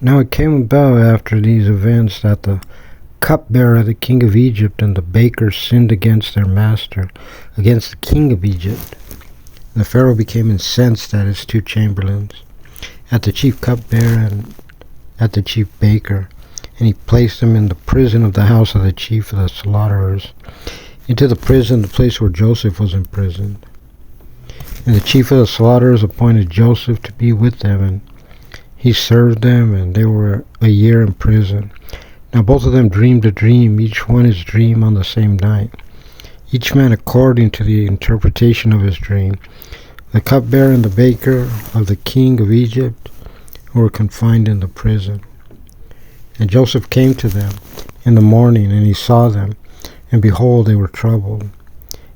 Now it came about after these events that the cupbearer, the king of Egypt, and the baker sinned against their master, against the king of Egypt. And the Pharaoh became incensed at his two chamberlains, at the chief cupbearer and at the chief baker, and he placed them in the prison of the house of the chief of the slaughterers, into the prison, the place where Joseph was imprisoned. And the chief of the slaughterers appointed Joseph to be with them, and he served them, and they were a year in prison. Now both of them dreamed a dream, each one his dream on the same night, each man according to the interpretation of his dream. The cupbearer and the baker of the king of Egypt, who were confined in the prison. And Joseph came to them in the morning, and he saw them, and behold, they were troubled.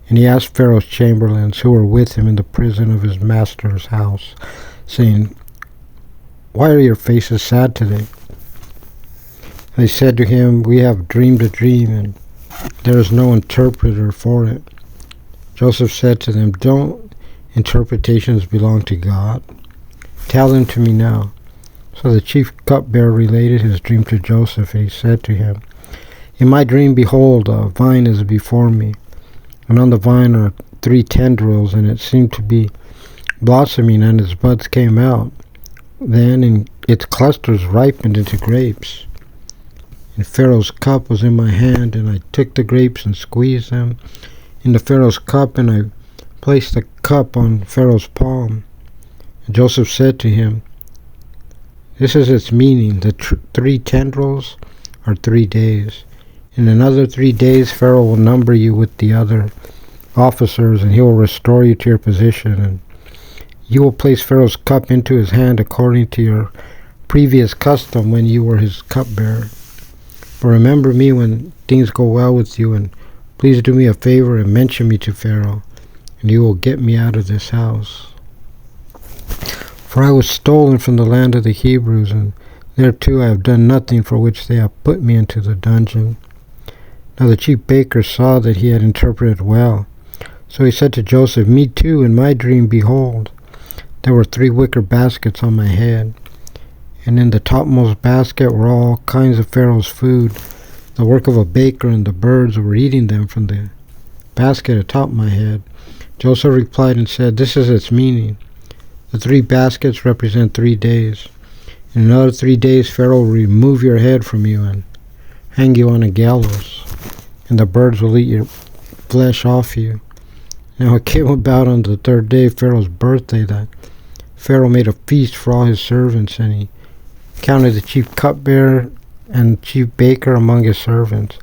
And he asked Pharaoh's chamberlains who were with him in the prison of his master's house, saying, "Why are your faces sad today?" They said to him, "We have dreamed a dream, and there is no interpreter for it." Joseph said to them, "Don't interpretations belong to God? Tell them to me now." So the chief cupbearer related his dream to Joseph, and he said to him, "In my dream, behold, a vine is before me, and on the vine are 3 tendrils, and it seemed to be blossoming, and its buds came out. Then its clusters ripened into grapes. And Pharaoh's cup was in my hand, and I took the grapes and squeezed them in the Pharaoh's cup, and I placed the cup on Pharaoh's palm." And Joseph said to him, "This is its meaning. The 3 tendrils are 3 days. In another 3 days Pharaoh will number you with the other officers, and he will restore you to your position, and you will place Pharaoh's cup into his hand according to your previous custom when you were his cupbearer. But remember me when things go well with you, and please do me a favor and mention me to Pharaoh, and you will get me out of this house. For I was stolen from the land of the Hebrews, and there too I have done nothing for which they have put me into the dungeon." Now the chief baker saw that he had interpreted well. So he said to Joseph, "Me too, in my dream, behold, there were 3 wicker baskets on my head, and in the topmost basket were all kinds of Pharaoh's food, the work of a baker, and the birds were eating them from the basket atop my head." Joseph replied and said, "This is its meaning. The 3 baskets represent 3 days. In another 3 days Pharaoh will remove your head from you and hang you on a gallows, and the birds will eat your flesh off you." Now it came about on the 3rd day, Pharaoh's birthday, that Pharaoh made a feast for all his servants, and he counted the chief cupbearer and chief baker among his servants.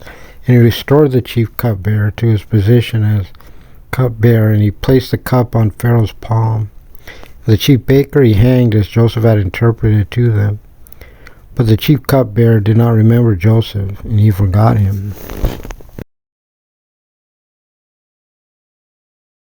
And he restored the chief cupbearer to his position as cupbearer, and he placed the cup on Pharaoh's palm. The chief baker he hanged as Joseph had interpreted to them. But the chief cupbearer did not remember Joseph, and he forgot him.